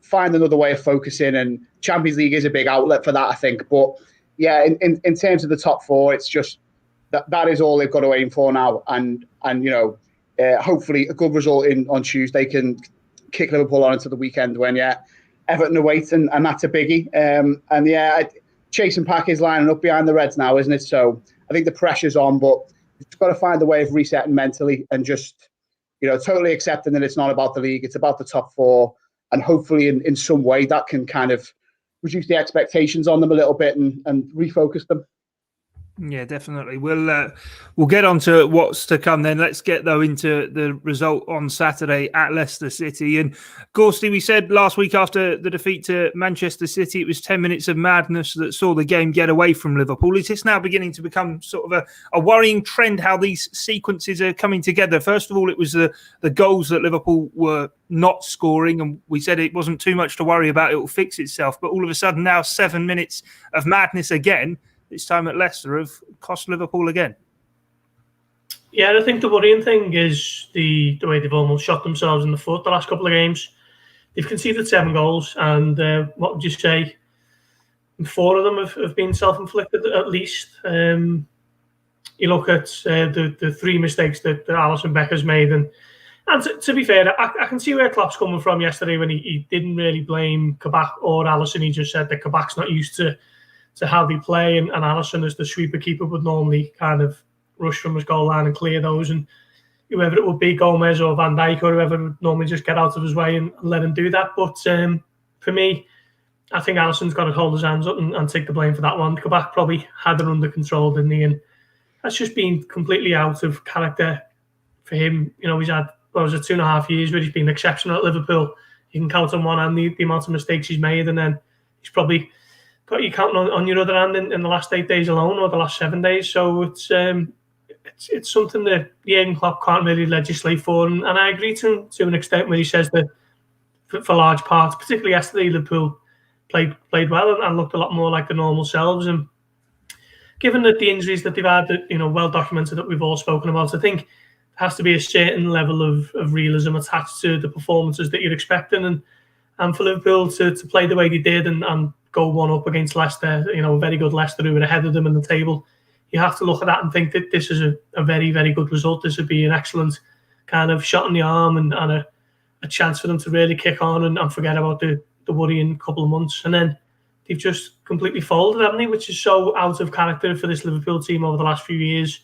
find another way of focusing, and Champions League is a big outlet for that, I think. But yeah, in terms of the top four, it's just that is all they've got to aim for now, and hopefully a good result on Tuesday can kick Liverpool on into the weekend when Everton await, and that's a biggie. Chasing Pack is lining up behind the Reds now, isn't it? So I think the pressure's on, but you've got to find a way of resetting mentally and just totally accepting that it's not about the league, it's about the top four, and hopefully in some way that can kind of reduce the expectations on them a little bit and refocus them. Yeah, definitely. We'll get on to what's to come then. Let's get, though, into the result on Saturday at Leicester City. And, Gorsty, we said last week after the defeat to Manchester City, it was 10 minutes of madness that saw the game get away from Liverpool. Is this now beginning to become sort of a worrying trend, how these sequences are coming together? First of all, it was the goals that Liverpool were not scoring, and we said it wasn't too much to worry about. It will fix itself. But all of a sudden now 7 minutes of madness again, this time at Leicester, have cost Liverpool again. Yeah, I think the worrying thing is the way they've almost shot themselves in the foot the last couple of games. They've conceded 7 goals, and what would you say? 4 of them have been self-inflicted, at least. You look at the 3 mistakes that Alisson Becker's made, and to be fair, I can see where Klopp's coming from yesterday when he didn't really blame Kabak or Alisson. He just said that Kabak's not used to how they play, and Alisson, as the sweeper keeper, would normally kind of rush from his goal line and clear those, and whoever it would be, Gomez or Van Dijk or whoever, would normally just get out of his way and let him do that. But for me, I think Alisson's got to hold his hands up and take the blame for that one. Kabak probably had it under control, didn't he? And that's just been completely out of character for him. He's had, 2.5 years where he's been exceptional at Liverpool. You can count on one hand the amount of mistakes he's made, and then he's probably got you counting on your other hand in the last 8 days alone, or the last 7 days. So it's something that Jurgen Klopp can't really legislate for, and I agree to an extent where he says that for large parts, particularly yesterday, Liverpool played well and looked a lot more like the normal selves. And given that the injuries that they've had, well documented, that we've all spoken about, I think there has to be a certain level of realism attached to the performances that you're expecting, and for Liverpool to play the way they did and go 1-up against Leicester, a very good Leicester who were ahead of them in the table. You have to look at that and think that this is a very, very good result. This would be an excellent kind of shot in the arm and a chance for them to really kick on and forget about the worrying couple of months. And then they've just completely folded, haven't they? Which is so out of character for this Liverpool team over the last few years.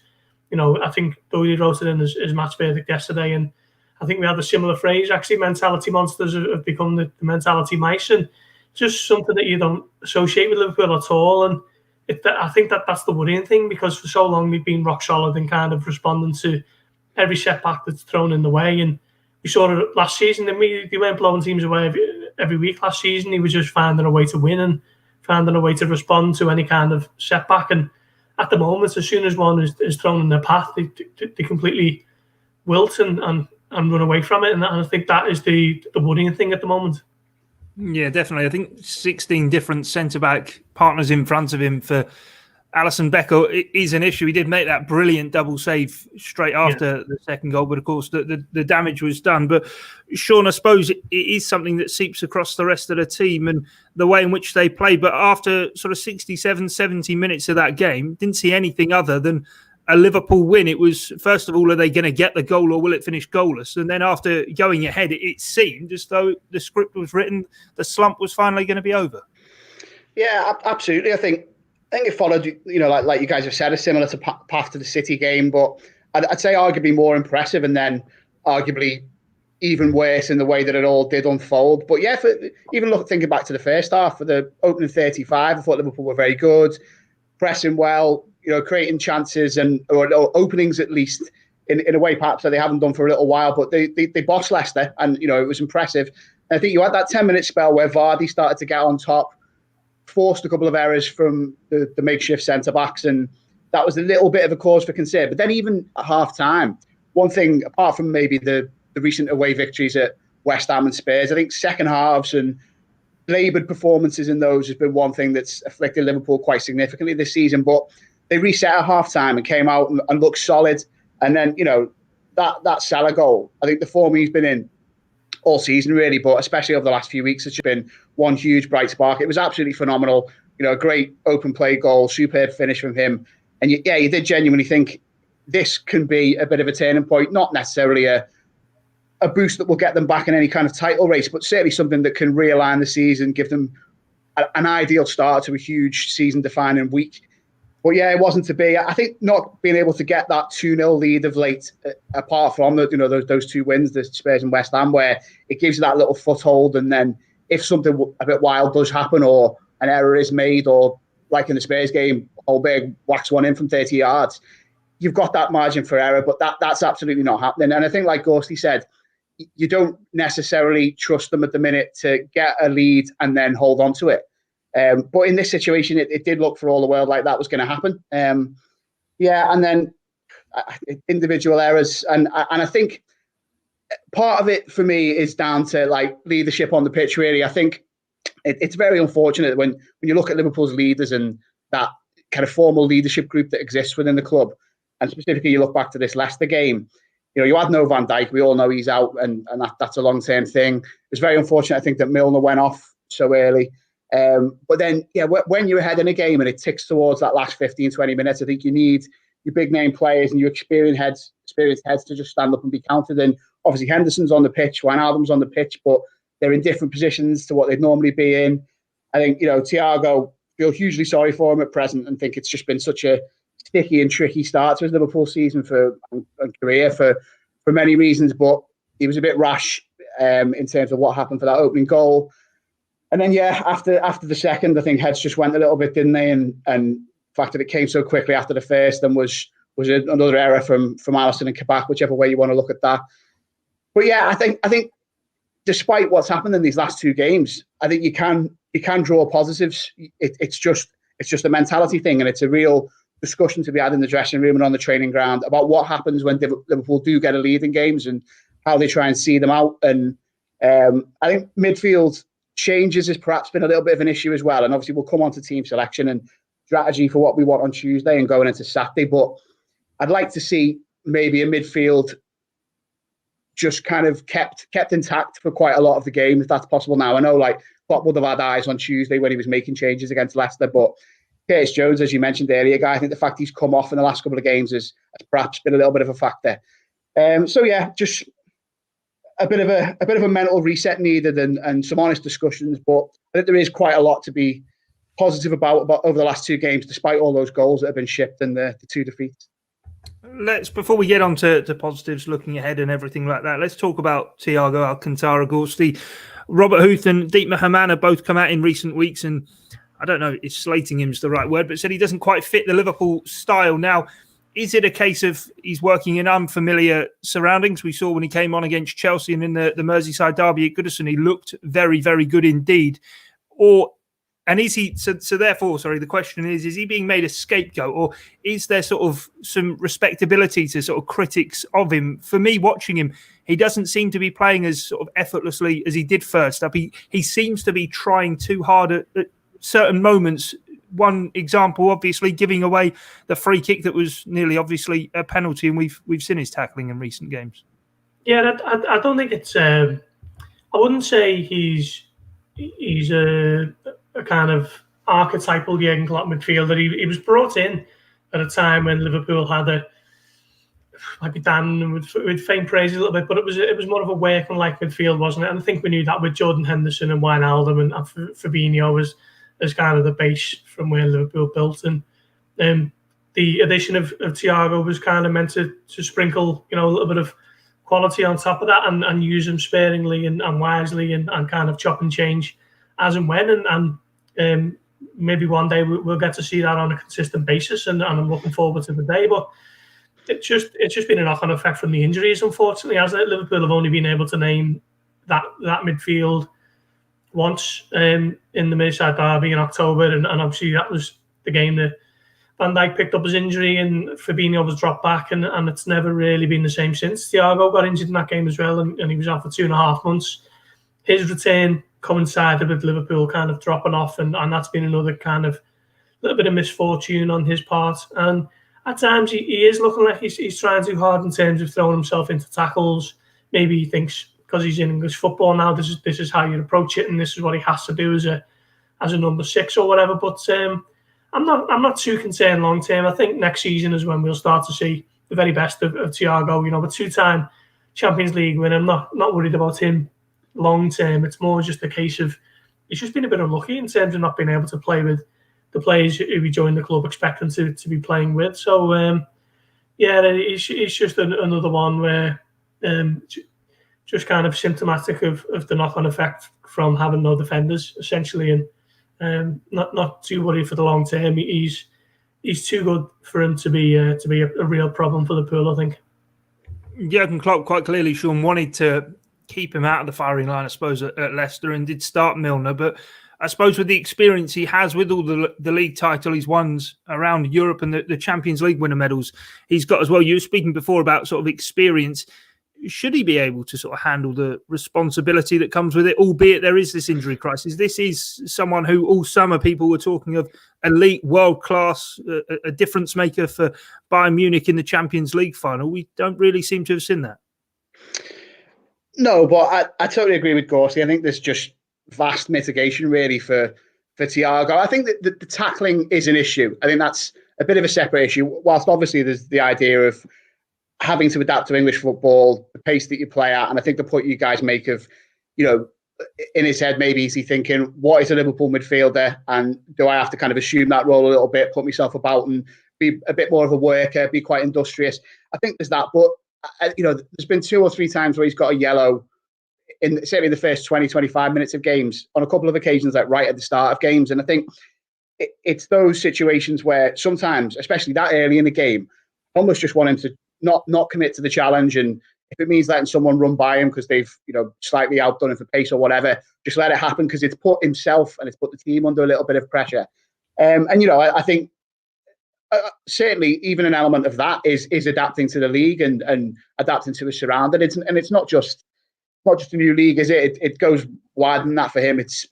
I think Dodie wrote it in his match verdict yesterday, and I think we had a similar phrase, actually. Mentality monsters have become the mentality mice, and just something that you don't associate with Liverpool at all. And I think that's the worrying thing, because for so long we've been rock solid and kind of responding to every setback that's thrown in the way. And we saw it last season, and they weren't blowing teams away every week last season. He was just finding a way to win and finding a way to respond to any kind of setback. And at the moment, as soon as one is thrown in their path, they completely wilt and run away from it. And I think that is the worrying thing at the moment. Yeah, definitely. I think 16 different centre-back partners in front of him for Alisson Becker is an issue. He did make that brilliant double save straight after the second goal, but of course the damage was done. But Sean, I suppose it is something that seeps across the rest of the team and the way in which they play. But after sort of 67, 70 minutes of that game, didn't see anything other than a Liverpool win. It was, first of all, are they going to get the goal or will it finish goalless? And then after going ahead, it seemed as though the script was written, the slump was finally going to be over. Yeah, absolutely. I think it followed, like you guys have said, a similar path to the City game, but I'd say arguably more impressive, and then arguably even worse in the way that it all did unfold. But yeah, thinking back to the first half, for the opening 35, I thought Liverpool were very good, pressing well, creating chances or openings at least in a way perhaps that they haven't done for a little while. But they bossed Leicester, and it was impressive. And I think you had that 10-minute spell where Vardy started to get on top, forced a couple of errors from the makeshift centre-backs, and that was a little bit of a cause for concern. But then even at half-time, one thing, apart from maybe the recent away victories at West Ham and Spurs, I think second halves and laboured performances in those has been one thing that's afflicted Liverpool quite significantly this season. But they reset at half-time and came out and looked solid. And then, that Salah goal, I think the form he's been in all season really, but especially over the last few weeks, it's been one huge bright spark. It was absolutely phenomenal. A great open play goal, superb finish from him. And you did genuinely think this can be a bit of a turning point, not necessarily a boost that will get them back in any kind of title race, but certainly something that can realign the season, give them an ideal start to a huge season-defining week. But yeah, it wasn't to be. I think not being able to get that 2-0 lead of late, apart from those two wins, the Spurs and West Ham, where it gives you that little foothold, and then if something a bit wild does happen or an error is made, or like in the Spurs game, Holberg whacks one in from 30 yards, you've got that margin for error, but that's absolutely not happening. And I think, like Gorsty said, you don't necessarily trust them at the minute to get a lead and then hold on to it. But in this situation, it did look for all the world like that was going to happen. And then individual errors. And I think part of it for me is down to like leadership on the pitch, really. I think it's very unfortunate when you look at Liverpool's leaders and that kind of formal leadership group that exists within the club, and specifically you look back to this Leicester game, you had no Van Dijk. We all know he's out, and that's a long-term thing. It's very unfortunate, I think, that Milner went off so early. But then, when you're ahead in a game and it ticks towards that last 15, 20 minutes, I think you need your big-name players and your experienced heads to just stand up and be counted. And obviously Henderson's on the pitch, Wijnaldum's on the pitch, but they're in different positions to what they'd normally be in. I think, Thiago, feel hugely sorry for him at present and think it's just been such a sticky and tricky start to his Liverpool season and career for many reasons, but he was a bit rash in terms of what happened for that opening goal. And then, after the second, I think heads just went a little bit, didn't they? And the fact that it came so quickly after the first and was another error from Alisson and Kabak, whichever way you want to look at that. But I think despite what's happened in these last two games, I think you can draw positives. It's just a mentality thing, and it's a real discussion to be had in the dressing room and on the training ground about what happens when Liverpool do get a lead in games and how they try and see them out. And I think midfield changes has perhaps been a little bit of an issue as well. And obviously we'll come on to team selection and strategy for what we want on Tuesday and going into Saturday. But I'd like to see maybe a midfield just kind of kept intact for quite a lot of the game, if that's possible now. I know Klopp would have had eyes on Tuesday when he was making changes against Leicester, but Curtis Jones, as you mentioned earlier, I think the fact he's come off in the last couple of games has perhaps been a little bit of a factor. Just a bit of a mental reset needed and some honest discussions. But I think there is quite a lot to be positive about over the last two games, despite all those goals that have been shipped and the two defeats. Before we get on to positives, looking ahead and everything like that, let's talk about Thiago, Alcantara, Gorsty. Robert Huth and Dietmar Hamann have both come out in recent weeks, and I don't know if slating him is the right word, but said he doesn't quite fit the Liverpool style. Now, is it a case of he's working in unfamiliar surroundings? We saw when he came on against Chelsea and in the Merseyside derby at Goodison, he looked very, very good indeed. The question is he being made a scapegoat, or is there sort of some respectability to sort of critics of him? For me, watching him, he doesn't seem to be playing as sort of effortlessly as he did first up. He seems to be trying too hard at certain moments. One example, obviously, giving away the free kick that was nearly obviously a penalty, and we've seen his tackling in recent games. Yeah, I don't think it's. I wouldn't say he's a kind of archetypal Jurgen Klopp midfielder. He was brought in at a time when Liverpool had might be Dan would faint praise a little bit, but it was more of a working-like midfield, wasn't it? And I think we knew that with Jordan Henderson and Wijnaldum and Fabinho as kind of the base from where Liverpool built. And the addition of Thiago was kind of meant to sprinkle, a little bit of quality on top of that and use them sparingly and wisely and kind of chop and change as and when. And maybe one day we'll get to see that on a consistent basis. And I'm looking forward to the day. But it's just been a knock-on effect from the injuries, unfortunately, hasn't it? Liverpool have only been able to name that midfield once in the Merseyside derby in October, and obviously that was the game that Van Dijk picked up his injury and Fabinho was dropped back, and it's never really been the same since. Thiago got injured in that game as well, and he was out for 2.5 months. His return coincided with Liverpool kind of dropping off, and that's been another kind of little bit of misfortune on his part. And at times he is looking like he's trying too hard in terms of throwing himself into tackles. Maybe he thinks because he's in English football now. This is how you approach it, and this is what he has to do as a number 6 or whatever. But I'm not too concerned long term. I think next season is when we'll start to see the very best of Thiago. You know, a 2-time Champions League winner. I'm not worried about him long term. It's more just a case of he's just been a bit unlucky in terms of not being able to play with the players who he joined the club expecting to be playing with. So it's just another one where just kind of symptomatic of the knock-on effect from having no defenders essentially, and not too worried for the long term. He's too good for him to be a real problem for the pool, I think. Jurgen Klopp quite clearly, Sean, wanted to keep him out of the firing line, I suppose, at Leicester, and did start Milner. But I suppose with the experience he has, with all the league title he's won around Europe and the Champions League winner medals he's got as well. You were speaking before about sort of experience. Should he be able to sort of handle the responsibility that comes with it, albeit there is this injury crisis? This is someone who all summer people were talking of elite, world-class, a difference maker for Bayern Munich in the Champions League final. We don't really seem to have seen that. No, but I totally agree with Gorsty. I think there's just vast mitigation really for Thiago. I think that the tackling is an issue. I think that's a bit of a separate issue. Whilst obviously there's the idea of having to adapt to English football, the pace that you play at, and I think the point you guys make of, you know, in his head, maybe is he thinking, what is a Liverpool midfielder, and do I have to kind of assume that role a little bit, put myself about and be a bit more of a worker, be quite industrious? I think there's that, but you know, there's been 2 or 3 times where he's got a yellow in certainly the first 20, 25 minutes of games, on a couple of occasions, like right at the start of games. And I think it's those situations where sometimes, especially that early in the game, I almost just want him to not commit to the challenge. And if it means letting someone run by him because they've, you know, slightly outdone him for pace or whatever, just let it happen, because it's put himself and it's put the team under a little bit of pressure. And, you know, I think certainly even an element of that is adapting to the league and adapting to his surrounding. It's not just a new league, is it? It goes wider than that for him. It's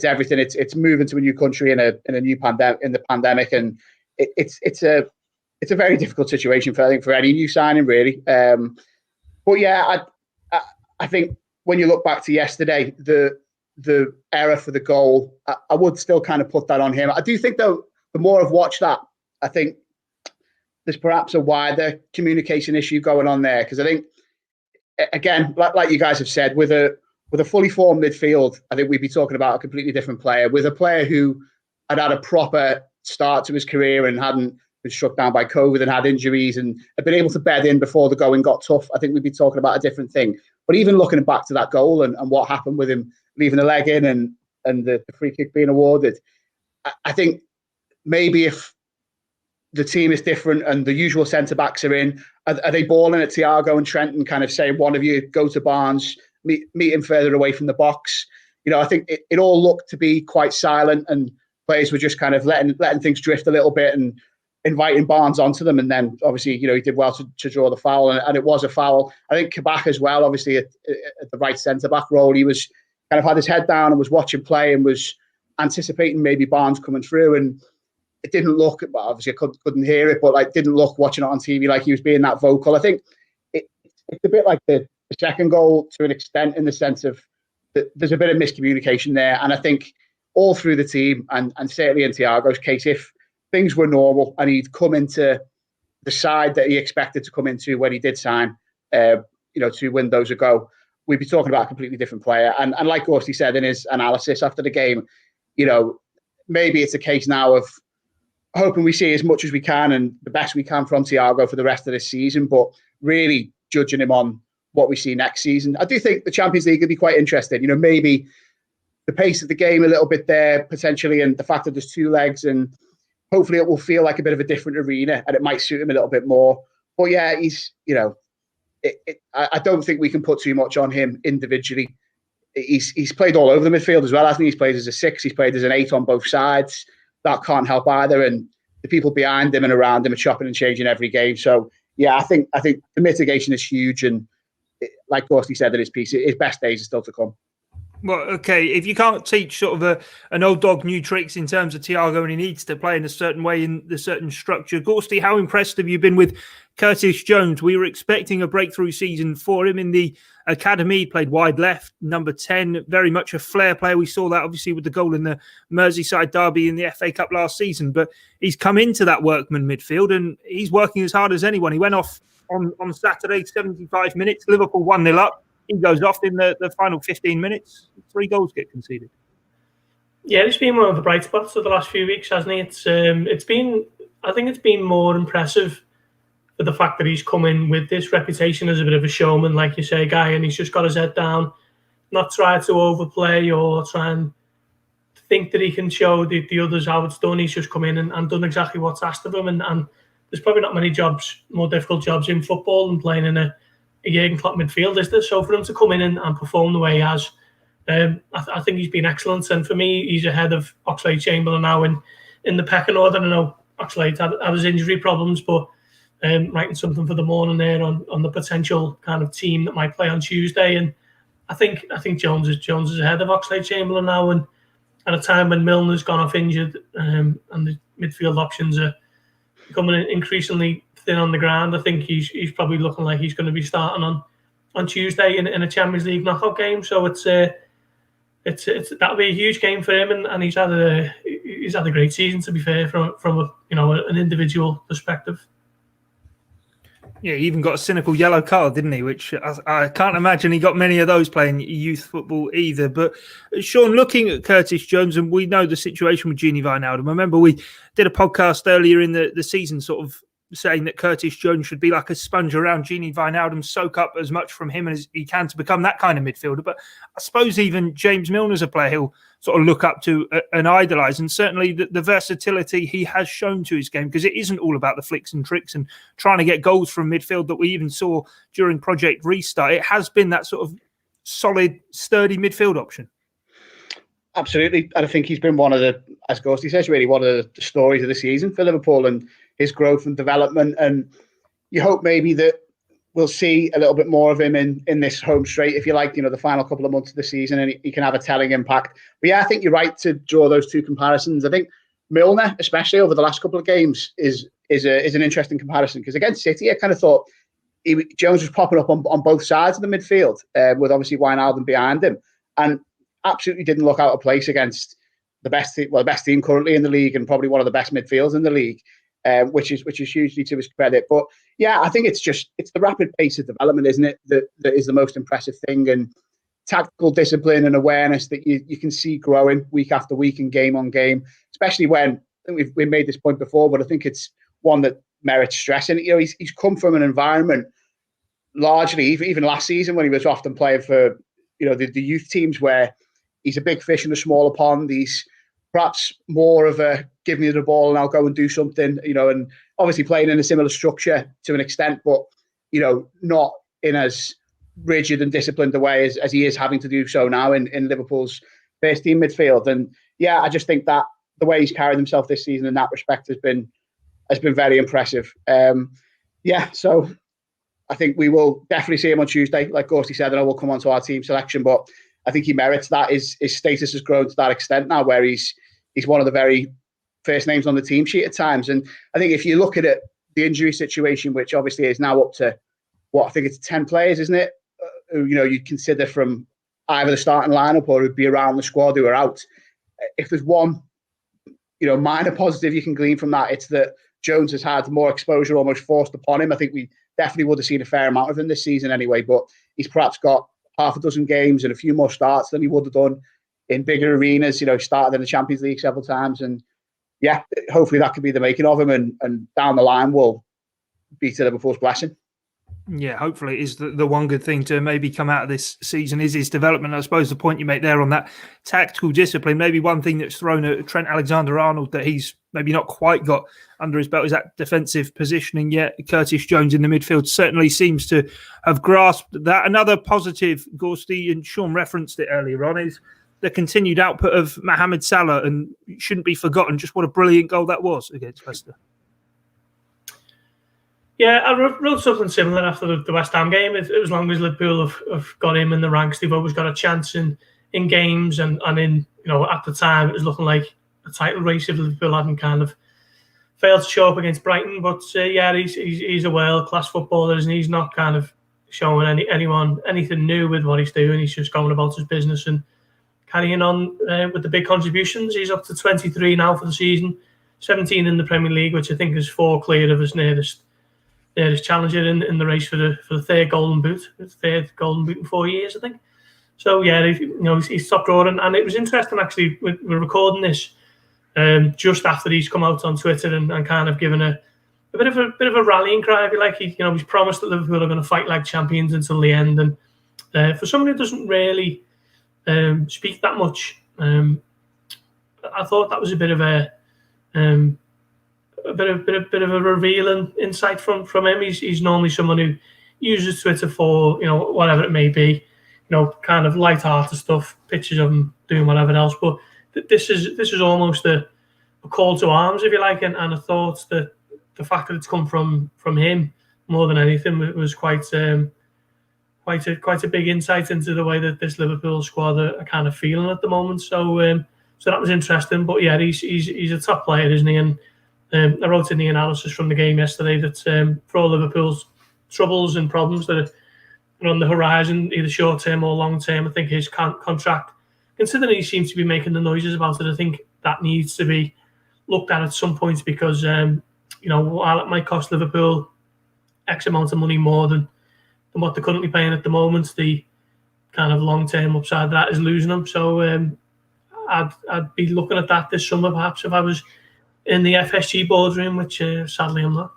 everything. It's moving to a new country in a new pandemic, and it's a very difficult situation for any new signing really. But yeah, I think when you look back to yesterday, the error for the goal, I would still kind of put that on him. I do think though, the more I've watched that, I think there's perhaps a wider communication issue going on there, because I think, again, like you guys have said, with a fully formed midfield, I think we'd be talking about a completely different player. With a player who had a proper start to his career and hadn't been struck down by COVID and had injuries and had been able to bed in before the going got tough, I think we'd be talking about a different thing. But even looking back to that goal and what happened with him leaving the leg in and the free kick being awarded, I think maybe if the team is different and the usual centre-backs are in, are they balling at Thiago and Trent and kind of saying, one of you go to Barnes, meet him further away from the box? You know, I think it all looked to be quite silent, and players were just kind of letting things drift a little bit and inviting Barnes onto them. And then obviously, you know, he did well to draw the foul, and it was a foul. I think Kabak as well, obviously at the right centre-back role, he was kind of had his head down and was watching play and was anticipating maybe Barnes coming through, and it didn't look, well, obviously I couldn't hear it, but like didn't look watching it on TV like he was being that vocal. I think it's a bit like the second goal to an extent, in the sense of that there's a bit of miscommunication there. And I think all through the team, and certainly in Thiago's case, if things were normal and he'd come into the side that he expected to come into when he did sign, 2 windows ago, we'd be talking about a completely different player. And like Gorsty said in his analysis after the game, you know, maybe it's a case now of hoping we see as much as we can and the best we can from Thiago for the rest of this season, but really judging him on what we see next season. I do think the Champions League could be quite interesting. You know, maybe the pace of the game a little bit there potentially, and the fact that there's 2 legs, and hopefully it will feel like a bit of a different arena and it might suit him a little bit more. But yeah, he's, you know, I don't think we can put too much on him individually. He's played all over the midfield as well, hasn't he? He's played as a 6, he's played as an 8 on both sides. That can't help either, and the people behind him and around him are chopping and changing every game. So yeah, I think the mitigation is huge, and like Gorsty said in his piece, his best days are still to come. Well, okay, if you can't teach sort of an old dog new tricks in terms of Thiago, and he needs to play in a certain way in the certain structure, Gorsty, how impressed have you been with Curtis Jones, we were expecting a breakthrough season for him in the academy. He played wide left, number 10, very much a flair player. We saw that obviously with the goal in the Merseyside derby in the FA Cup last season, but he's come into that workman midfield and he's working as hard as anyone. He went off on Saturday, 75 minutes, Liverpool 1-0 up. He goes off in the final 15 minutes, 3 goals get conceded. Yeah, it's been one of the bright spots of the last few weeks, hasn't it? I think it's been more impressive for the fact that he's come in with this reputation as a bit of a showman, like you say, guy, and he's just got his head down, not try to overplay or try and think that he can show the others how it's done. He's just come in and done exactly what's asked of him. And there's probably not many jobs, more difficult jobs in football than playing in a Jurgen Klopp midfield, is there? So for him to come in and perform the way he has, I think he's been excellent. And for me, he's ahead of Oxlade-Chamberlain now in the pecking order. I know Oxlade had his injury problems, but writing something for the morning there on the potential kind of team that might play on Tuesday. And I think Jones is ahead of Oxlade-Chamberlain now. And at a time when Milner's gone off injured and the midfield options are becoming increasingly thin on the ground, I think he's probably looking like he's going to be starting on Tuesday in a Champions League knockout game. So it's that'll be a huge game for him, and he's had a great season, to be fair, from an individual perspective. Yeah, he even got a cynical yellow card, didn't he? Which I can't imagine he got many of those playing youth football either. But Sean, looking at Curtis Jones, and we know the situation with Gini Wijnaldum. I remember we did a podcast earlier in the season sort of saying that Curtis Jones should be like a sponge around Gini Wijnaldum, soak up as much from him as he can to become that kind of midfielder. But I suppose even James Milner's a player he'll sort of look up to and idolise, and certainly the versatility he has shown to his game, because it isn't all about the flicks and tricks and trying to get goals from midfield that we even saw during Project Restart. It has been that sort of solid, sturdy midfield option. Absolutely. And I think he's been one of the, as Ghosty says, really one of the stories of the season for Liverpool and his growth and development. And you hope maybe that we'll see a little bit more of him in this home straight, if you like, the final couple of months of the season, and he can have a telling impact. But yeah, I think you're right to draw those two comparisons. I think Milner, especially over the last couple of games, is an interesting comparison, because against City, I kind of thought Jones was popping up on both sides of the midfield, with obviously Wijnaldum behind him, and absolutely didn't look out of place against the best team currently in the league, and probably one of the best midfields in the league. Which is hugely to his credit. But yeah, I think it's the rapid pace of development, isn't it, that is the most impressive thing, and tactical discipline and awareness that you can see growing week after week and game on game, especially when, I think we've made this point before, but I think it's one that merits stressing. He's come from an environment largely, even last season when he was often playing for the youth teams, where he's a big fish in a smaller pond. He's perhaps more of a give me the ball and I'll go and do something, and obviously playing in a similar structure to an extent, but, not in as rigid and disciplined a way as he is having to do so now in Liverpool's first team midfield. And yeah, I just think that the way he's carried himself this season in that respect has been very impressive. So I think we will definitely see him on Tuesday, like Ghosty said, and I will come on to our team selection, but I think he merits that. His status has grown to that extent now, where he's one of the very first names on the team sheet at times. And I think if you look at it, the injury situation, which obviously is now up to, I think it's 10 players, isn't it? Who, you'd consider from either the starting lineup or who'd be around the squad who are out. If there's one, minor positive you can glean from that, it's that Jones has had more exposure almost forced upon him. I think we definitely would have seen a fair amount of him this season anyway, but he's perhaps got half a dozen games and a few more starts than he would have done in bigger arenas. Started in the Champions League several times, and yeah, hopefully that could be the making of him, and down the line will be to Liverpool's blessing. Yeah, hopefully it is the one good thing to maybe come out of this season is his development. I suppose the point you make there on that tactical discipline, maybe one thing that's thrown at Trent Alexander-Arnold that he's maybe not quite got under his belt is that defensive positioning yet. Curtis Jones in the midfield certainly seems to have grasped that. Another positive, Gorsty and Sean referenced it earlier on, is the continued output of Mohamed Salah, and shouldn't be forgotten just what a brilliant goal that was against Leicester. Yeah, I wrote something similar after the West Ham game. As long as Liverpool have got him in the ranks, they've always got a chance in games, and in at the time it was looking like a title race if Liverpool hadn't kind of failed to show up against Brighton, but yeah, he's a world-class footballer, and he's not kind of showing anyone anything new with what he's doing. He's just going about his business and carrying on with the big contributions. He's up to 23 now for the season, 17 in the Premier League, which I think is 4 clear of his nearest challenger in the race for the third Golden Boot in 4 years, I think. So yeah, he's top drawing, and it was interesting actually. We're recording this just after he's come out on Twitter and kind of given a bit of a rallying cry, if you like. He's promised that Liverpool are going to fight like champions until the end, and for someone who doesn't really speak that much, I thought that was a bit of a revealing insight from him. He's normally someone who uses Twitter for whatever it may be, kind of light-hearted stuff, pictures of him doing whatever else. But this is almost a call to arms, if you like, and I thought that the fact that it's come from him more than anything was quite a big insight into the way that this Liverpool squad are kind of feeling at the moment. So that was interesting. But yeah, he's a top player, isn't he? And I wrote in the analysis from the game yesterday that for all Liverpool's troubles and problems that are on the horizon, either short term or long term, I think his contract, considering he seems to be making the noises about it, I think that needs to be looked at some point, because while it might cost Liverpool X amount of money more than what they're currently paying at the moment, the kind of long-term upside of that is losing them. So I'd be looking at that this summer, perhaps, if I was in the FSG boardroom, which sadly I'm not.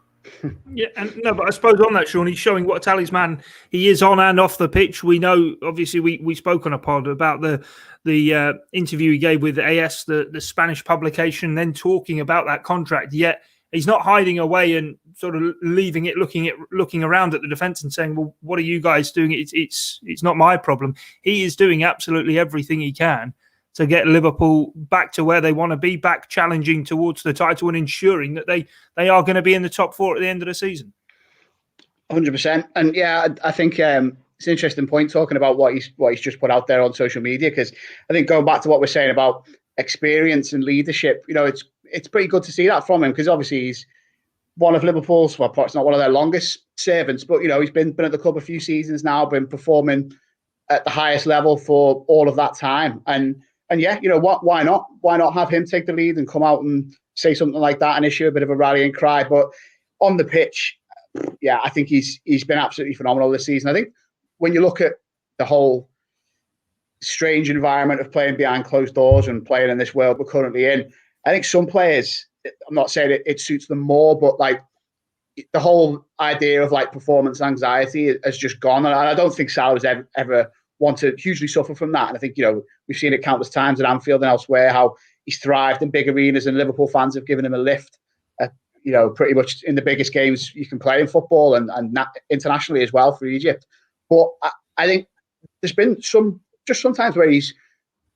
Yeah, and no, but I suppose on that, Sean, he's showing what a talisman he is on and off the pitch. We know, obviously, we spoke on a pod about the interview he gave with AS, the Spanish publication, then talking about that contract. Yet he's not hiding away and sort of leaving it, looking around at the defence and saying, "Well, what are you guys doing? It's not my problem." He is doing absolutely everything he can to get Liverpool back to where they want to be, back challenging towards the title and ensuring that they are going to be in the top 4 at the end of the season. 100%. And yeah, I think it's an interesting point talking about what he's just put out there on social media, because I think going back to what we're saying about experience and leadership, it's pretty good to see that from him, because obviously he's one of Liverpool's, well, perhaps not one of their longest servants, but he's been at the club a few seasons now, been performing at the highest level for all of that time. And yeah, why not? Why not have him take the lead and come out and say something like that and issue a bit of a rallying cry? But on the pitch, yeah, I think he's been absolutely phenomenal this season. I think when you look at the whole strange environment of playing behind closed doors and playing in this world we're currently in, I think some players, I'm not saying it suits them more, but like the whole idea of like performance anxiety has just gone. And I don't think Salah's ever want to hugely suffer from that. And I think, we've seen it countless times at Anfield and elsewhere, how he's thrived in big arenas, and Liverpool fans have given him a lift, pretty much in the biggest games you can play in football and internationally as well for Egypt. But I think there's been sometimes where he's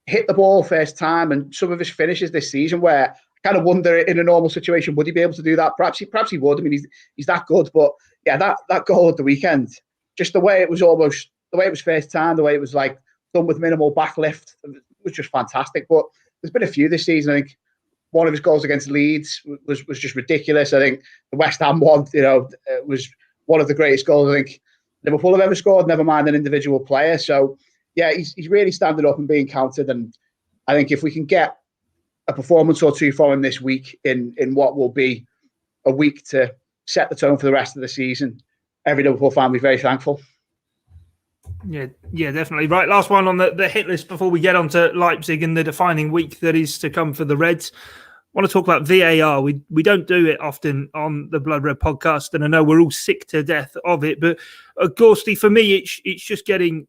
hit the ball first time, and some of his finishes this season where I kind of wonder, in a normal situation, would he be able to do that? Perhaps he would. I mean, he's that good. But yeah, that goal at the weekend, just the way it was first time, the way it was like done with minimal backlift, was just fantastic. But there's been a few this season. I think one of his goals against Leeds was just ridiculous. I think the West Ham one, was one of the greatest goals I think Liverpool have ever scored, never mind an individual player. So yeah, he's really standing up and being counted. And I think if we can get a performance or two from him this week in what will be a week to set the tone for the rest of the season, every Liverpool fan will be very thankful. Yeah, definitely. Right, last one on the hit list before we get on to Leipzig and the defining week that is to come for the Reds. I want to talk about VAR. We don't do it often on the Blood Red podcast, and I know we're all sick to death of it. But Gorsty, for me, it's just getting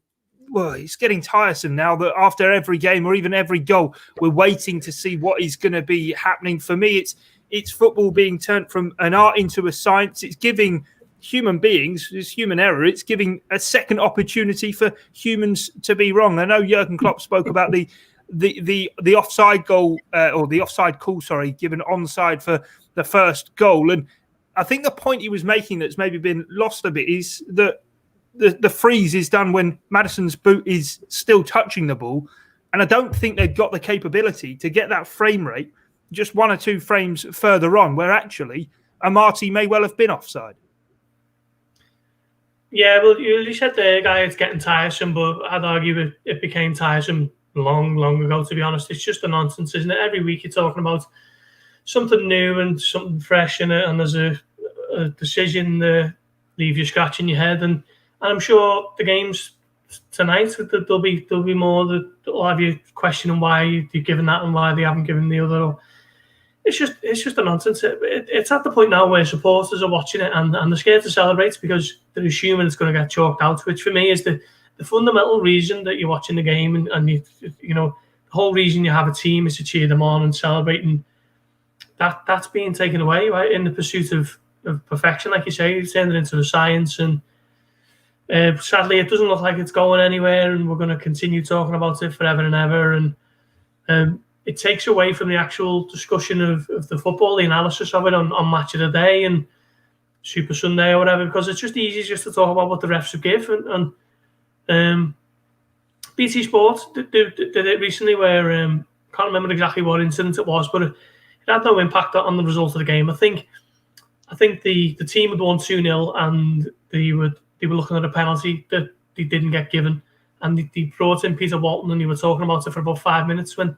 tiresome now that after every game or even every goal, we're waiting to see what is going to be happening. For me, it's football being turned from an art into a science. It's giving human beings, it's human error, it's giving a second opportunity for humans to be wrong. I know Jurgen Klopp spoke about the offside goal or the offside call, given onside for the first goal. And I think the point he was making that's maybe been lost a bit is that the freeze is done when Maddison's boot is still touching the ball. And I don't think they've got the capability to get that frame rate just one or two frames further on, where actually Amati may well have been offside. Yeah, well, you said the guy is getting tiresome, but I'd argue it became tiresome long ago, to be honest. It's just a nonsense, isn't it? Every week you're talking about something new and something fresh in it, and there's a decision that leave you scratching your head. And I'm sure the games tonight, there'll be more that will have you questioning why you've given that and why they haven't given the other. It's just a nonsense. It's at the point now where supporters are watching it and they're scared to celebrate because they're assuming it's going to get chalked out, which for me is the fundamental reason that you're watching the game, and you know, the whole reason you have a team is to cheer them on and celebrating. That's being taken away, right, in the pursuit of perfection, like you say. You've turned it into a science, and sadly it doesn't look like it's going anywhere, and we're going to continue talking about it forever and ever. And it takes away from the actual discussion of the football, the analysis of it on Match of the Day and Super Sunday or whatever, because it's just easy just to talk about what the refs have given. And BT Sport did it recently where can't remember exactly what incident it was, but it had no impact on the result of the game. I think the team had won 2-0 and they were looking at a penalty that they didn't get given, and they brought in Peter Walton and they were talking about it for about 5 minutes when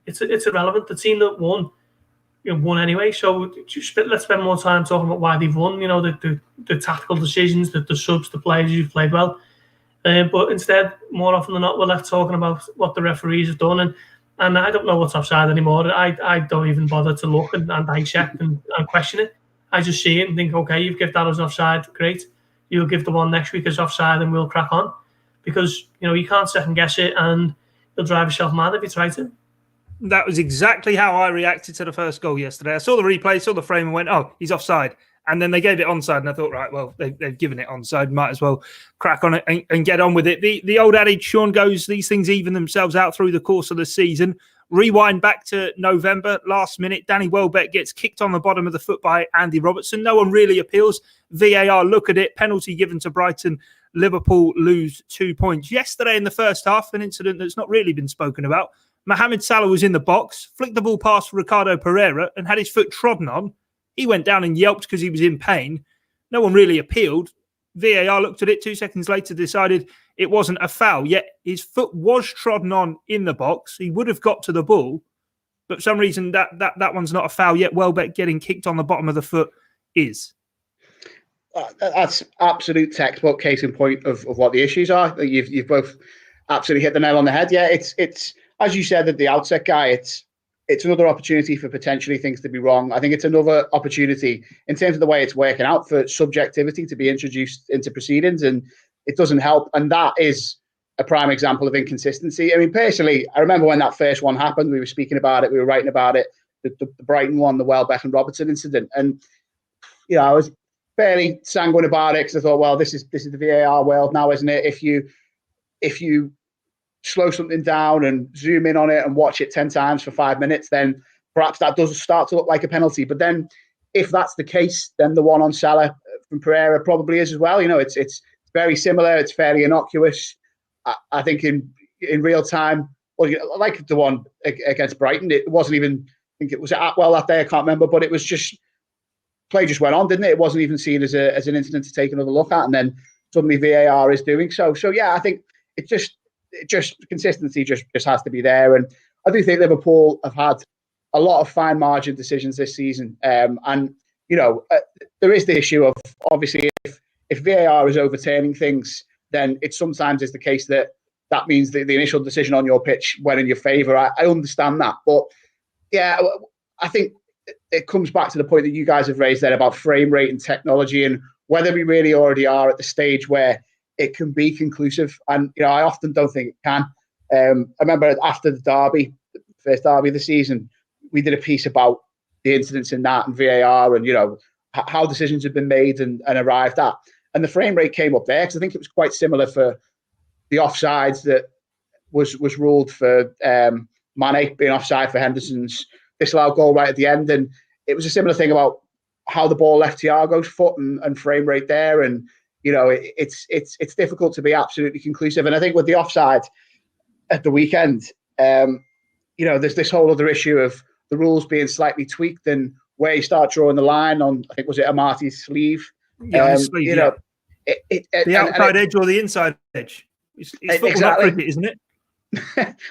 it's irrelevant. The team that won, won anyway. So let's spend more time talking about why they've won. You know, the tactical decisions, the subs, the players who've played well. But instead, more often than not, we're left talking about what the referees have done, and I don't know what's offside anymore. I don't even bother to look and dissect and question it. I just see it and think, okay, you've given that as offside, great. You'll give the one next week as offside, and we'll crack on, because you can't second guess it, and you'll drive yourself mad if you try to. That was exactly how I reacted to the first goal yesterday. I saw the replay, saw the frame, and went, "Oh, he's offside." And then they gave it onside, and I thought, right, well, they've given it onside. Might as well crack on it and get on with it. The old adage, Sean, goes, these things even themselves out through the course of the season. Rewind back to November, last minute, Danny Welbeck gets kicked on the bottom of the foot by Andy Robertson. No one really appeals. VAR look at it. Penalty given to Brighton. Liverpool lose 2 points. Yesterday in the first half, an incident that's not really been spoken about. Mohamed Salah was in the box, flicked the ball past Ricardo Pereira and had his foot trodden on. He went down and yelped because he was in pain. No one really appealed. VAR looked at it 2 seconds later, decided it wasn't a foul, yet his foot was trodden on in the box. He would have got to the ball, but for some reason that one's not a foul, yet Welbeck getting kicked on the bottom of the foot is. That's absolute textbook case in point of what the issues are. You've both absolutely hit the nail on the head. Yeah, it's as you said at the outset, Guy, it's another opportunity for potentially things to be wrong. I think it's another opportunity in terms of the way it's working out for subjectivity to be introduced into proceedings, and it doesn't help. And that is a prime example of inconsistency. I mean, personally, I remember when that first one happened, we were speaking about it, we were writing about it, the Brighton one, the Welbeck and Robertson incident. And, I was fairly sanguine about it because I thought, well, this is the VAR world now, isn't it? If you slow something down and zoom in on it and watch it 10 times for 5 minutes, then perhaps that does start to look like a penalty. But then if that's the case, then the one on Salah from Pereira probably is as well. It's very similar. It's fairly innocuous. I think in real time, like the one against Brighton, it wasn't even, I think it was at Atwell that day, I can't remember, but it was just, play just went on, didn't it? It wasn't even seen as an incident to take another look at, and then suddenly VAR is doing so. So yeah, I think it just consistency just has to be there. And I do think Liverpool have had a lot of fine margin decisions this season. And, there is the issue of, obviously, if VAR is overturning things, then it sometimes is the case that means the initial decision on your pitch went in your favour. I understand that. But, yeah, I think it comes back to the point that you guys have raised there about frame rate and technology and whether we really already are at the stage where it can be conclusive. And, I often don't think it can. I remember after the derby, the first derby of the season, we did a piece about the incidents in that and VAR and, how decisions have been made and arrived at. And the frame rate came up there because I think it was quite similar for the offsides that was ruled for Mane being offside for Henderson's disallowed goal right at the end. And it was a similar thing about how the ball left Thiago's foot and frame rate there. And, it's difficult to be absolutely conclusive. And I think with the offside at the weekend, there's this whole other issue of the rules being slightly tweaked and where you start drawing the line on, I think, was it Amati's sleeve? Yeah, sleeve, you know, the outside edge or the inside edge. It's football, exactly. Not cricket, isn't it?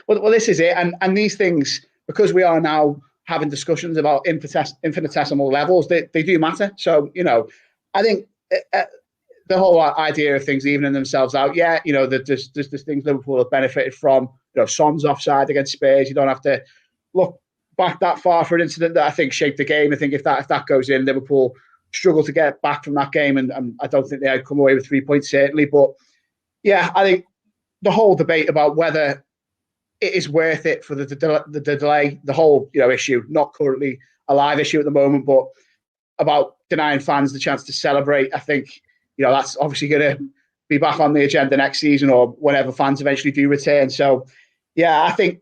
well, this is it. And these things, because we are now having discussions about infinitesimal levels, they do matter. So, I think the whole idea of things evening themselves out, there's things Liverpool have benefited from. Son's offside against Spurs. You don't have to look back that far for an incident that I think shaped the game. I think if that goes in, Liverpool struggle to get back from that game, and I don't think they'd come away with 3 points, certainly. But yeah, I think the whole debate about whether it is worth it for the delay, the whole issue, not currently a live issue at the moment, but about denying fans the chance to celebrate, I think that's obviously going to be back on the agenda next season or whenever fans eventually do return. So yeah, I think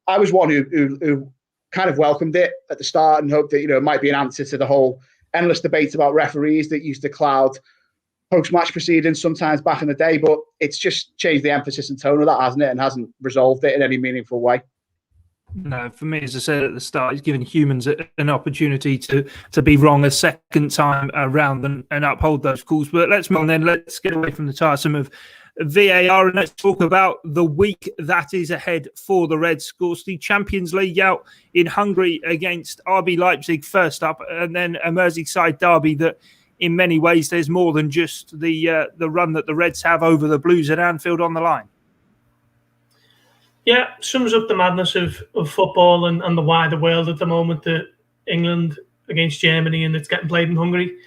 I was one who kind of welcomed it at the start and hoped that it might be an answer to the whole endless debates about referees that used to cloud post-match proceedings sometimes back in the day, but it's just changed the emphasis and tone of that, hasn't it, and hasn't resolved it in any meaningful way. No, for me, as I said at the start, it's giving humans an opportunity to be wrong a second time around and uphold those calls. But let's move on then. Let's get away from the tiresome of VAR and let's talk about the week that is ahead for the Reds. Of course, the Champions League out in Hungary against RB Leipzig first up, and then a Merseyside derby that in many ways there's more than just the run that the Reds have over the Blues at Anfield on the line. Yeah, sums up the madness of football and the wider world at the moment, that England against Germany and it's getting played in Hungary.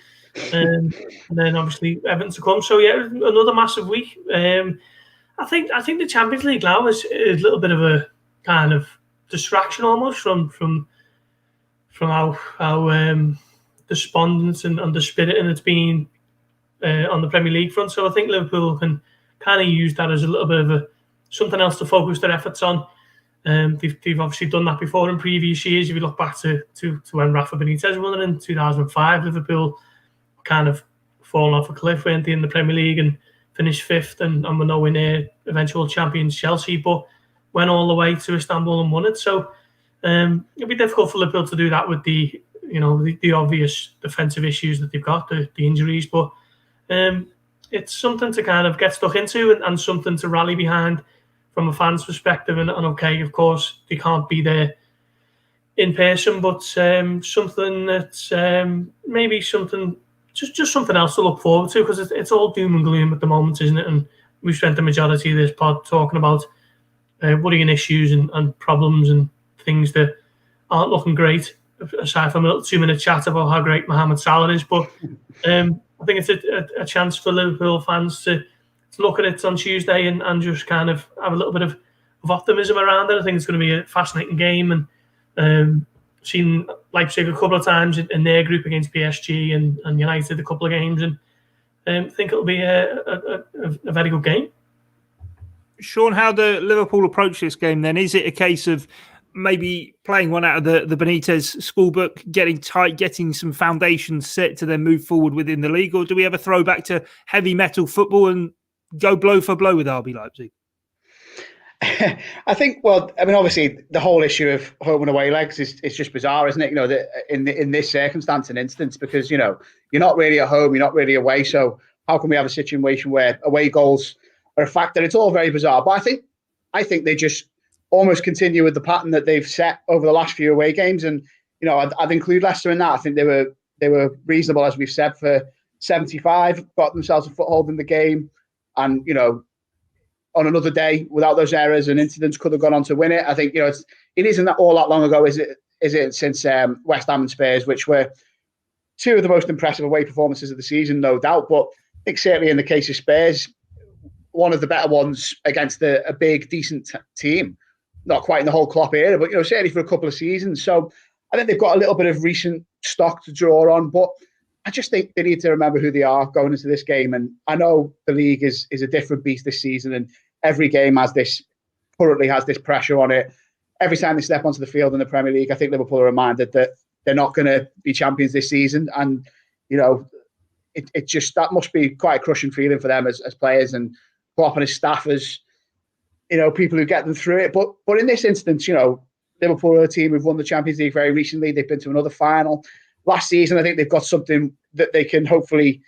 And then obviously Everton to come. So yeah, another massive week. I think the Champions League now is a little bit of a kind of distraction almost from how despondent and dispiriting it's been on the Premier League front. So I think Liverpool can kind of use that as a little bit of something else to focus their efforts on. They've obviously done that before in previous years. If you look back to when Rafa Benitez won it in 2005, Liverpool kind of fallen off a cliff, weren't they, in the Premier League and finished fifth and were nowhere near eventual champions Chelsea, but went all the way to Istanbul and won it. So it'll be difficult for Liverpool to do that with the obvious defensive issues that they've got, the injuries, but it's something to kind of get stuck into and something to rally behind from a fan's perspective. And okay, of course, they can't be there in person, but something that's maybe something, just something else to look forward to, because it's all doom and gloom at the moment, isn't it? And we've spent the majority of this pod talking about worrying issues and problems and things that aren't looking great, aside from a little 2-minute chat about how great Mohamed Salah is. But I think it's a chance for Liverpool fans to look at it on Tuesday and just kind of have a little bit of optimism around it. I think it's going to be a fascinating game, and seen Leipzig a couple of times in their group against PSG and United a couple of games, and I think it'll be a very good game. Sean, how do Liverpool approach this game then? Is it a case of maybe playing one out of the Benitez schoolbook, getting tight, getting some foundations set to then move forward within the league? Or do we ever throw back to heavy metal football and go blow for blow with RB Leipzig? I think, obviously the whole issue of home and away legs is just bizarre, isn't it? In this circumstance and instance, because, you're not really at home, you're not really away. So how can we have a situation where away goals are a factor? It's all very bizarre. But I think they just almost continue with the pattern that they've set over the last few away games. And, I'd include Leicester in that. I think they were reasonable, as we've said, for 75, got themselves a foothold in the game. And, on another day, without those errors and incidents, could have gone on to win it. I think, it isn't all that long ago, is it, since West Ham and Spurs, which were two of the most impressive away performances of the season, no doubt. But I think certainly in the case of Spurs, one of the better ones against a big, decent team. Not quite in the whole Klopp era, but certainly for a couple of seasons. So I think they've got a little bit of recent stock to draw on, but I just think they need to remember who they are going into this game. And I know the league is a different beast this season, and every game currently has this pressure on it. Every time they step onto the field in the Premier League, I think Liverpool are reminded that they're not going to be champions this season. And, it just, that must be quite a crushing feeling for them as players, and Klopp and his staff as, people who get them through it. But in this instance, Liverpool are a team who've won the Champions League very recently. They've been to another final. Last season, I think they've got something that they can hopefully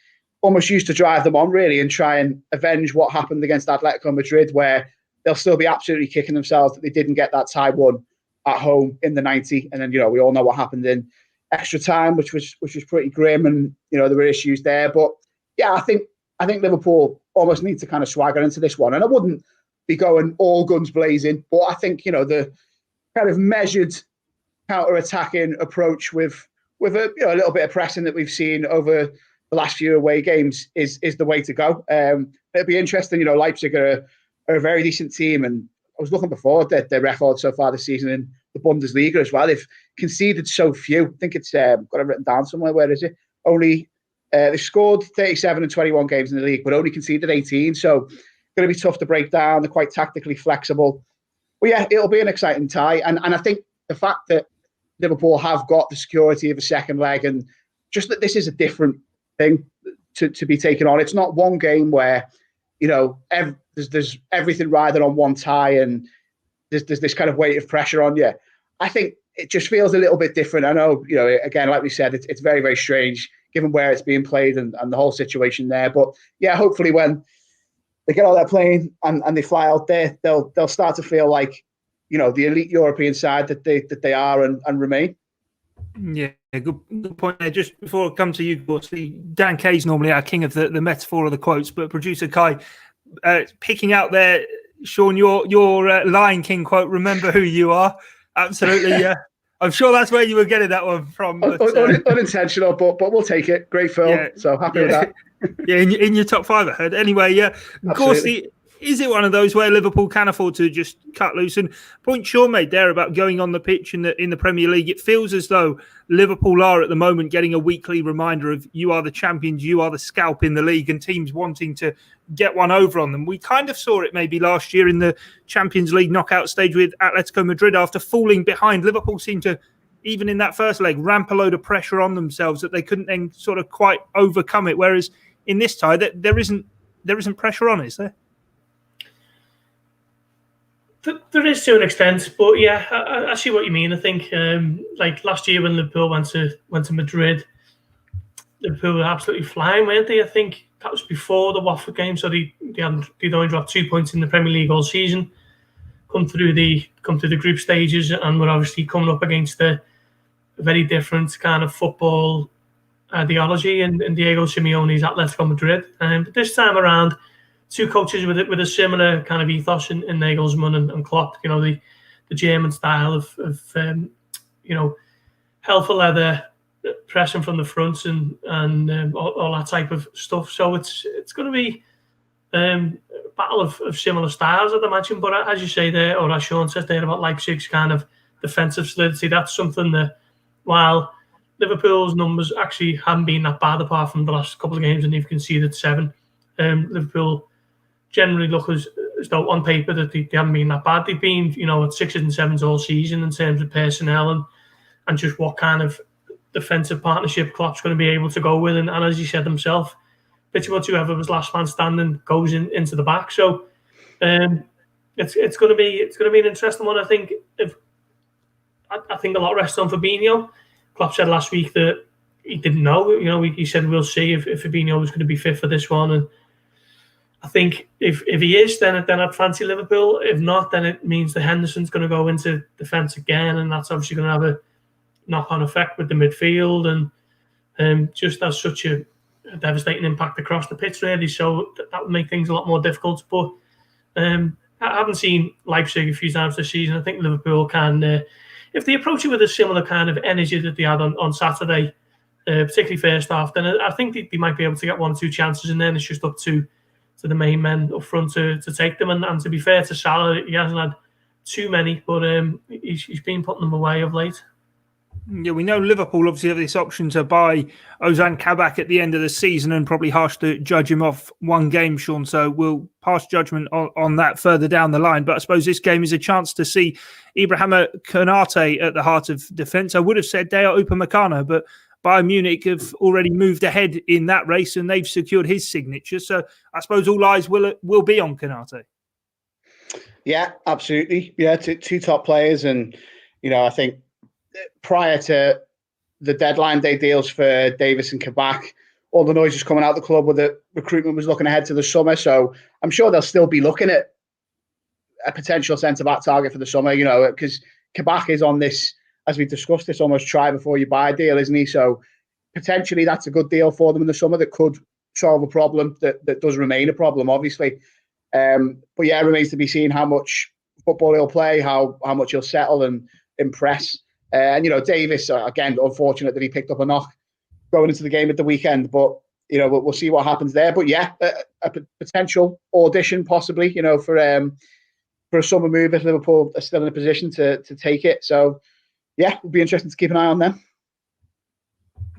almost use to drive them on, really, and try and avenge what happened against Atletico Madrid, where they'll still be absolutely kicking themselves that they didn't get that tie one at home in the 90. And then, we all know what happened in extra time, which was pretty grim, and there were issues there. But yeah, I think Liverpool almost need to kind of swagger into this one, and I wouldn't be going all guns blazing, but I think the kind of measured counter-attacking approach with a little bit of pressing that we've seen over the last few away games is the way to go. It'll be interesting. Leipzig are a very decent team, and I was looking before their record so far this season in the Bundesliga as well. They've conceded so few. I think it's got it written down somewhere. Where is it? Only they scored 37 in 21 games in the league, but only conceded 18. So it's going to be tough to break down. They're quite tactically flexible. But yeah, it'll be an exciting tie, and I think the fact that Liverpool have got the security of a second leg, and just that this is a different thing to be taken on. It's not one game where there's everything riding on one tie, and there's this kind of weight of pressure on you. I think it just feels a little bit different. I know, again, like we said, it's very, very strange given where it's being played and the whole situation there. But yeah, hopefully when they get out there playing and they fly out there, they'll start to feel like the elite European side that they are and remain. Yeah, good point there. Just before I come to you, Dan Kay's normally our king of the metaphor of the quotes, but producer Kai picking out there, Sean, your Lion King quote, remember who you are. Absolutely, yeah. I'm sure that's where you were getting that one from. But, unintentional, but we'll take it. Great film, yeah, so happy with that. Yeah, in your top 5, I heard. Anyway, yeah, of course, is it one of those where Liverpool can afford to just cut loose? And point Sean made there about going on the pitch in the Premier League, it feels as though Liverpool are at the moment getting a weekly reminder of you are the champions, you are the scalp in the league, and teams wanting to get one over on them. We kind of saw it maybe last year in the Champions League knockout stage with Atletico Madrid. After falling behind, Liverpool seemed to, even in that first leg, ramp a load of pressure on themselves that they couldn't then sort of quite overcome it. Whereas in this tie, there isn't pressure on, is there? There is to an extent, but yeah, I see what you mean. I think like last year when Liverpool went to Madrid, Liverpool were absolutely flying, weren't they? I think that was before the Watford game, so they'd only dropped 2 points in the Premier League all season. Come through the group stages, and we're obviously coming up against a very different kind of football ideology in Diego Simeone's Atletico Madrid. But this time around, two coaches with a similar kind of ethos in Nagelsmann and Klopp. The German style of hell for leather, pressing from the front and all that type of stuff. So it's going to be a battle of similar styles, I'd imagine. But as you say there, or as Sean says there about Leipzig's kind of defensive solidity, that's something that, while Liverpool's numbers actually haven't been that bad apart from the last couple of games and they've conceded 7, Liverpool generally look as though on paper that they haven't been that bad. They've been, at 6s and 7s all season in terms of personnel and just what kind of defensive partnership Klopp's going to be able to go with. And as he said himself, pretty much whoever was last man standing goes into the back. So it's going to be an interesting one. I think a lot rests on Fabinho. Klopp said last week that he didn't know. He said we'll see if Fabinho was going to be fit for this one. And I think if he is, then I'd fancy Liverpool. If not, then it means that Henderson's going to go into defence again, and that's obviously going to have a knock-on effect with the midfield, and just has such a devastating impact across the pitch, really. So that would make things a lot more difficult. But I haven't seen Leipzig a few times this season. I think Liverpool can, if they approach it with a similar kind of energy that they had on Saturday, particularly first half, then I think they might be able to get 1 or 2 chances, and then it's just up to the main men up front to take them. And to be fair to Salah, he hasn't had too many, but he's been putting them away of late. Yeah, we know Liverpool obviously have this option to buy Ozan Kabak at the end of the season, and probably harsh to judge him off one game, Sean. So we'll pass judgment on that further down the line. But I suppose this game is a chance to see Ibrahima Konate at the heart of defence. I would have said Dayot Upamecano, but Bayern Munich have already moved ahead in that race and they've secured his signature. So I suppose all eyes will be on Konate. Yeah, absolutely. Yeah, two top players, and I think prior to the deadline day deals for Davis and Kabak, all the noise was coming out of the club where the recruitment was looking ahead to the summer. So I'm sure they'll still be looking at a potential centre-back target for the summer, because Kabak is on this, as we discussed, this almost try before you buy deal, isn't he? So potentially that's a good deal for them in the summer that could solve a problem that does remain a problem, obviously. But yeah, it remains to be seen how much football he'll play, how much he'll settle and impress. And Davis, again, unfortunate that he picked up a knock going into the game at the weekend, but we'll see what happens there. But yeah, a potential audition possibly, for a summer move if Liverpool are still in a position to take it. So yeah, it'll be interesting to keep an eye on them.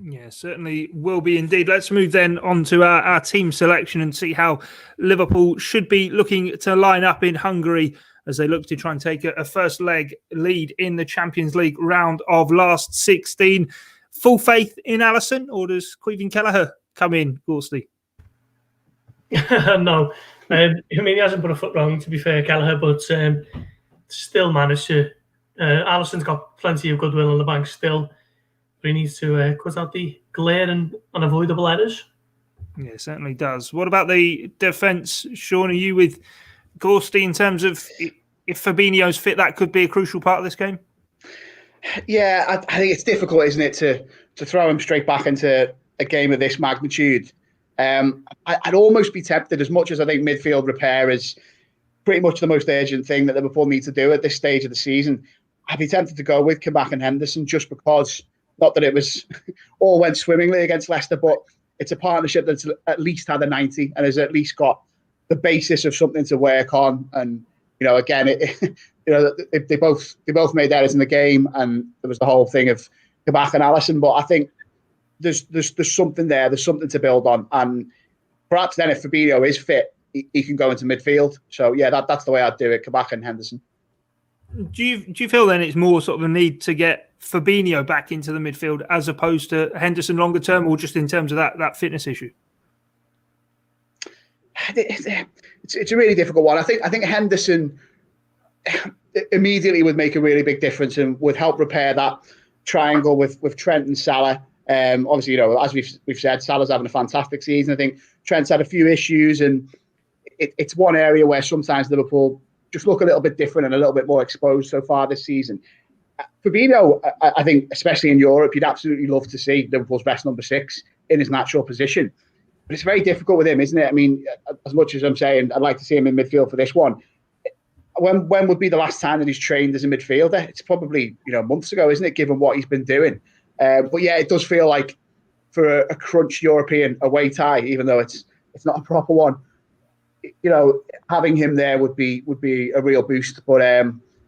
Yeah, certainly will be indeed. Let's move then on to our team selection and see how Liverpool should be looking to line up in Hungary as they look to try and take a first leg lead in the Champions League round of last 16. Full faith in Alisson, or does Caoimhín Kelleher come in, Gorsty? No. He hasn't put a foot wrong, to be fair, Kelleher, but still managed to. Alisson's got plenty of goodwill on the bank still. But he needs to cut out the glare and unavoidable errors. Yeah, certainly does. What about the defence, Sean? Are you with Gorsty in terms of if Fabinho's fit, that could be a crucial part of this game? Yeah, I think it's difficult, isn't it, to throw him straight back into a game of this magnitude. I'd almost be tempted, as much as I think midfield repair is pretty much the most urgent thing that Liverpool need to do at this stage of the season. I'd be tempted to go with Kabak and Henderson just because, not that it was all went swimmingly against Leicester, but it's a partnership that's at least had a 90 and has at least got the basis of something to work on. And again, they both made errors in the game, and there was the whole thing of Kabak and Alisson. But I think there's something there. There's something to build on, and perhaps then if Fabinho is fit, he can go into midfield. So yeah, that's the way I'd do it: Kabak and Henderson. Do you feel then it's more sort of a need to get Fabinho back into the midfield as opposed to Henderson longer term, or just in terms of that fitness issue? It's a really difficult one. I think Henderson immediately would make a really big difference and would help repair that triangle with Trent and Salah. Obviously, as we've said, Salah's having a fantastic season. I think Trent's had a few issues, and it's one area where sometimes Liverpool just look a little bit different and a little bit more exposed so far this season. Fabinho, I think, especially in Europe, you'd absolutely love to see Liverpool's best number 6 in his natural position. But it's very difficult with him, isn't it? I mean, as much as I'm saying I'd like to see him in midfield for this one, when would be the last time that he's trained as a midfielder? It's probably months ago, isn't it, given what he's been doing? But yeah, it does feel like for a crunch European away tie, even though it's not a proper one, having him there would be a real boost. But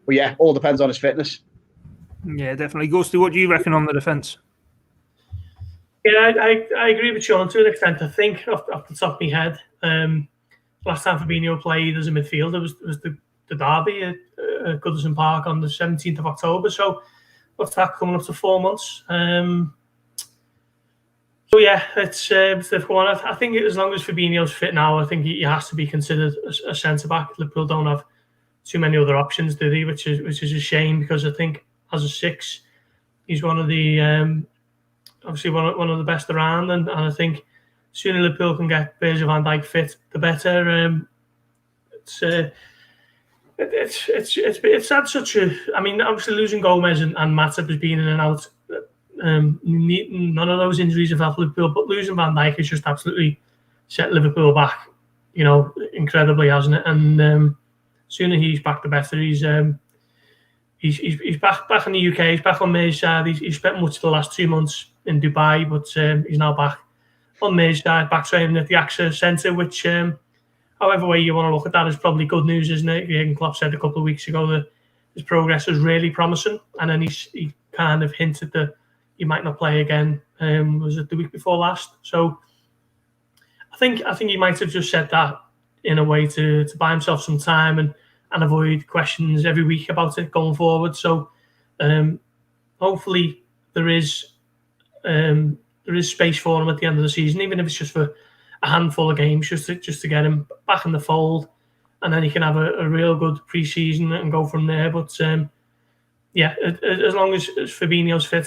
yeah, all depends on his fitness. Yeah, definitely. Ghosty, what do you reckon on the defence? Yeah, I agree with Sean to an extent. I think off the top of my head, last time Fabinho played as a midfielder was the derby at Goodison Park on the 17th of October. So what's that, coming up to 4 months? So yeah, it's a difficult one. I think as long as Fabinho's fit now, I think he has to be considered a centre back. Liverpool don't have too many other options, do they? Which is a shame, because I think as a 6, he's one of the obviously one of the best around, and I think the sooner Liverpool can get Virgil van Dijk fit, the better. It's had such a. I mean, obviously losing Gomez and Matip has been in and out. None of those injuries have helped Liverpool, but losing Van Dijk has just absolutely set Liverpool back, incredibly, hasn't it? And sooner he's back, the better. He's back in the UK. He's back on Merseyside. He's spent much of the last 2 months in Dubai, but he's now back on Merseyside, back training at the AXA Centre, which, however way you want to look at that, is probably good news, isn't it? Jurgen Klopp said a couple of weeks ago that his progress is really promising, and then he kind of hinted that he might not play again. Was it the week before last? So I think he might have just said that in a way to buy himself some time and avoid questions every week about it going forward. So hopefully there is space for him at the end of the season, even if it's just for a handful of games, just to get him back in the fold, and then he can have a real good pre-season and go from there. But yeah, as long as Fabinho's fit,